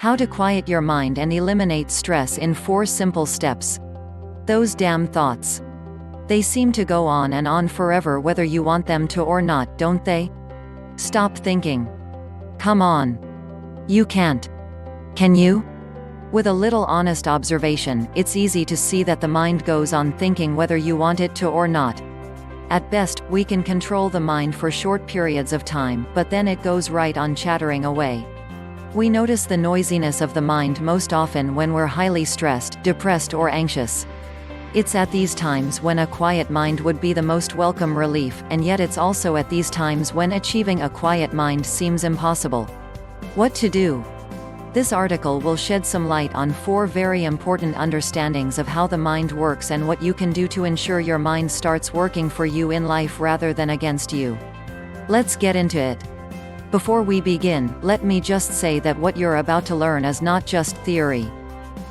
How to quiet your mind and eliminate stress in 4 simple steps. Those damn thoughts. They seem to go on and on forever whether you want them to or not, don't they? Stop thinking. Come on. You can't. Can you? With a little honest observation, it's easy to see that the mind goes on thinking whether you want it to or not. At best, we can control the mind for short periods of time, but then it goes right on chattering away. We notice the noisiness of the mind most often when we're highly stressed, depressed or anxious. It's at these times when a quiet mind would be the most welcome relief, and yet it's also at these times when achieving a quiet mind seems impossible. What to do? This article will shed some light on 4 very important understandings of how the mind works and what you can do to ensure your mind starts working for you in life rather than against you. Let's get into it. Before we begin, let me just say that what you're about to learn is not just theory.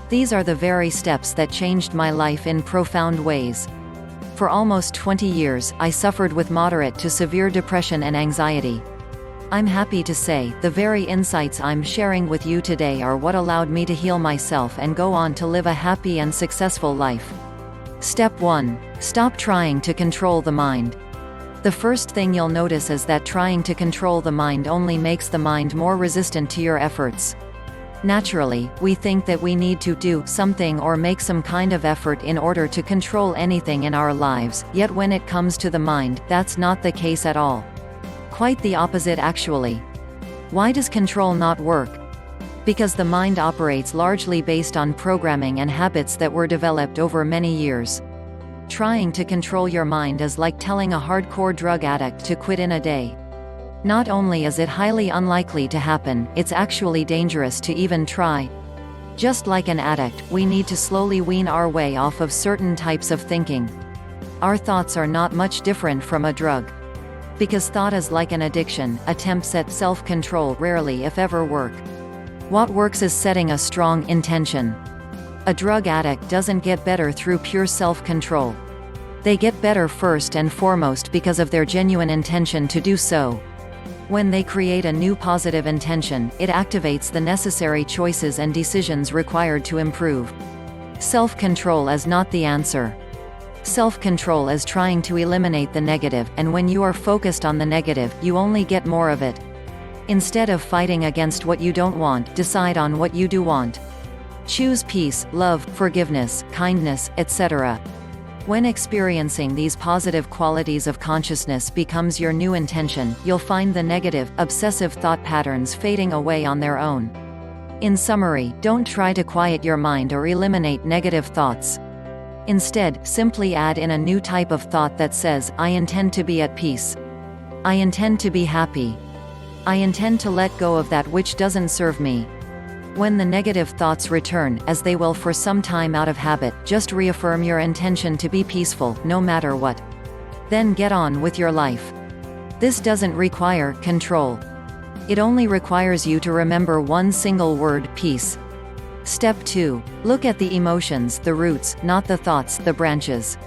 These are the very steps that changed my life in profound ways. For almost 20 years, I suffered with moderate to severe depression and anxiety. I'm happy to say, the very insights I'm sharing with you today are what allowed me to heal myself and go on to live a happy and successful life. Step 1. Stop trying to control the mind. The first thing you'll notice is that trying to control the mind only makes the mind more resistant to your efforts. Naturally, we think that we need to do something or make some kind of effort in order to control anything in our lives, yet when it comes to the mind, that's not the case at all. Quite the opposite actually. Why does control not work? Because the mind operates largely based on programming and habits that were developed over many years. Trying to control your mind is like telling a hardcore drug addict to quit in a day. Not only is it highly unlikely to happen, it's actually dangerous to even try. Just like an addict, we need to slowly wean our way off of certain types of thinking. Our thoughts are not much different from a drug. Because thought is like an addiction, attempts at self-control rarely if ever work. What works is setting a strong intention. A drug addict doesn't get better through pure self-control. They get better first and foremost because of their genuine intention to do so. When they create a new positive intention, it activates the necessary choices and decisions required to improve. Self-control is not the answer. Self-control is trying to eliminate the negative, and when you are focused on the negative, you only get more of it. Instead of fighting against what you don't want, decide on what you do want. Choose peace, love, forgiveness, kindness, etc. When experiencing these positive qualities of consciousness becomes your new intention, you'll find the negative, obsessive thought patterns fading away on their own. In summary, don't try to quiet your mind or eliminate negative thoughts. Instead, simply add in a new type of thought that says, I intend to be at peace. I intend to be happy. I intend to let go of that which doesn't serve me. When the negative thoughts return, as they will for some time out of habit, just reaffirm your intention to be peaceful, no matter what. Then get on with your life. This doesn't require control. It only requires you to remember one single word, peace. Step 2. Look at the emotions, the roots, not the thoughts, the branches.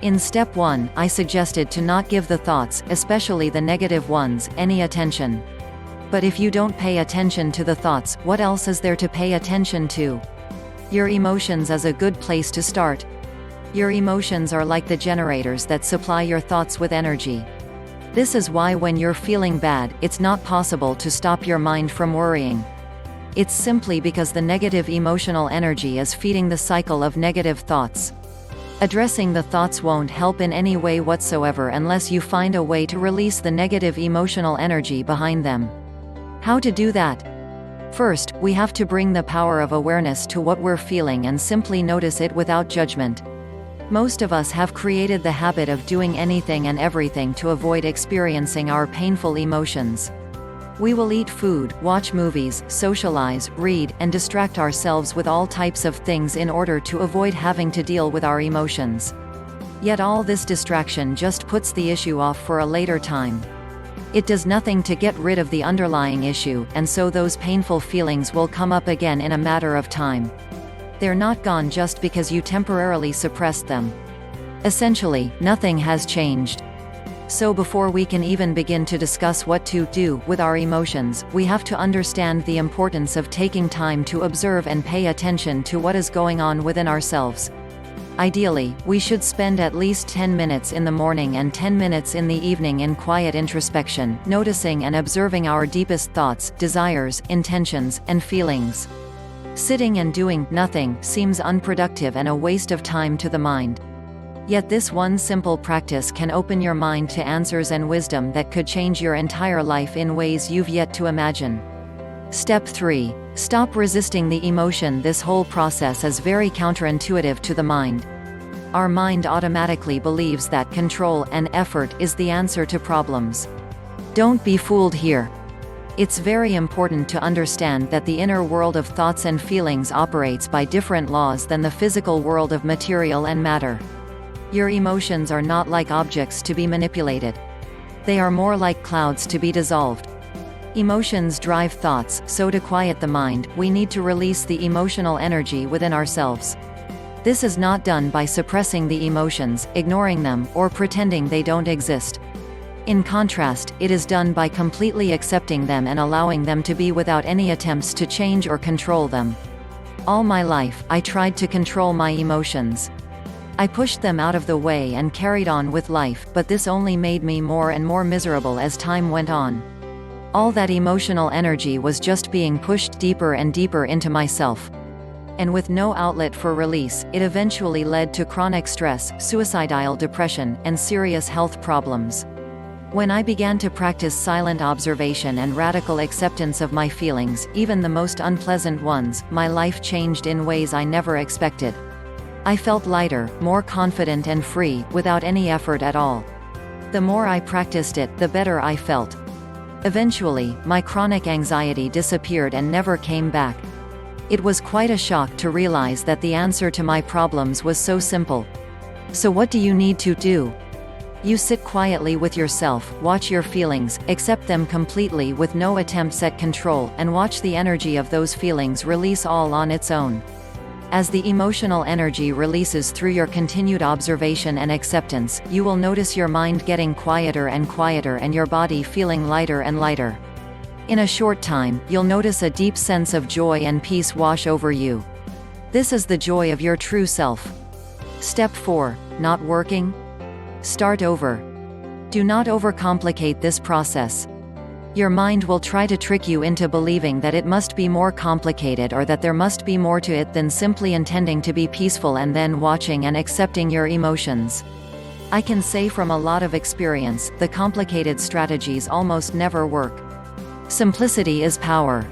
In step 1, I suggested to not give the thoughts, especially the negative ones, any attention. But if you don't pay attention to the thoughts, what else is there to pay attention to? Your emotions is a good place to start. Your emotions are like the generators that supply your thoughts with energy. This is why when you're feeling bad, it's not possible to stop your mind from worrying. It's simply because the negative emotional energy is feeding the cycle of negative thoughts. Addressing the thoughts won't help in any way whatsoever unless you find a way to release the negative emotional energy behind them. How to do that? First, we have to bring the power of awareness to what we're feeling and simply notice it without judgment. Most of us have created the habit of doing anything and everything to avoid experiencing our painful emotions. We will eat food, watch movies, socialize, read, and distract ourselves with all types of things in order to avoid having to deal with our emotions. Yet all this distraction just puts the issue off for a later time. It does nothing to get rid of the underlying issue, and so those painful feelings will come up again in a matter of time. They're not gone just because you temporarily suppressed them. Essentially, nothing has changed. So before we can even begin to discuss what to do with our emotions, we have to understand the importance of taking time to observe and pay attention to what is going on within ourselves. Ideally, we should spend at least 10 minutes in the morning and 10 minutes in the evening in quiet introspection, noticing and observing our deepest thoughts, desires, intentions, and feelings. Sitting and doing nothing seems unproductive and a waste of time to the mind. Yet this one simple practice can open your mind to answers and wisdom that could change your entire life in ways you've yet to imagine. Step 3. Stop resisting the emotion. This whole process is very counterintuitive to the mind. Our mind automatically believes that control and effort is the answer to problems. Don't be fooled here. It's very important to understand that the inner world of thoughts and feelings operates by different laws than the physical world of material and matter. Your emotions are not like objects to be manipulated. They are more like clouds to be dissolved. Emotions drive thoughts, so to quiet the mind, we need to release the emotional energy within ourselves. This is not done by suppressing the emotions, ignoring them, or pretending they don't exist. In contrast, it is done by completely accepting them and allowing them to be without any attempts to change or control them. All my life, I tried to control my emotions. I pushed them out of the way and carried on with life, but this only made me more and more miserable as time went on. All that emotional energy was just being pushed deeper and deeper into myself. And with no outlet for release, it eventually led to chronic stress, suicidal depression, and serious health problems. When I began to practice silent observation and radical acceptance of my feelings, even the most unpleasant ones, my life changed in ways I never expected. I felt lighter, more confident and free, without any effort at all. The more I practiced it, the better I felt. Eventually, my chronic anxiety disappeared and never came back. It was quite a shock to realize that the answer to my problems was so simple. So what do you need to do? You sit quietly with yourself, watch your feelings, accept them completely with no attempts at control, and watch the energy of those feelings release all on its own. As the emotional energy releases through your continued observation and acceptance, you will notice your mind getting quieter and quieter and your body feeling lighter and lighter. In a short time, you'll notice a deep sense of joy and peace wash over you. This is the joy of your true self. Step 4. Not working? Start over. Do not overcomplicate this process. Your mind will try to trick you into believing that it must be more complicated or that there must be more to it than simply intending to be peaceful and then watching and accepting your emotions. I can say from a lot of experience, the complicated strategies almost never work. Simplicity is power.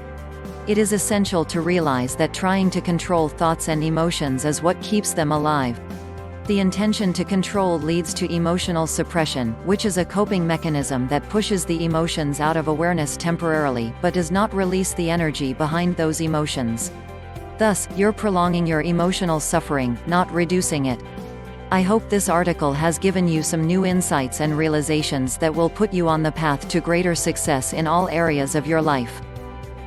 It is essential to realize that trying to control thoughts and emotions is what keeps them alive. The intention to control leads to emotional suppression, which is a coping mechanism that pushes the emotions out of awareness temporarily, but does not release the energy behind those emotions. Thus, you're prolonging your emotional suffering, not reducing it. I hope this article has given you some new insights and realizations that will put you on the path to greater success in all areas of your life.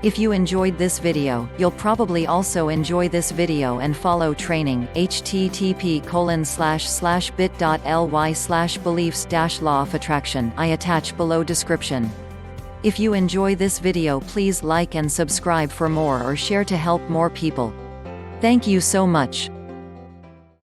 If you enjoyed this video, you'll probably also enjoy this video and follow training, http://bit.ly/beliefs-law of attraction I attach below description. If you enjoy this video, please like and subscribe for more or share to help more people. Thank you so much.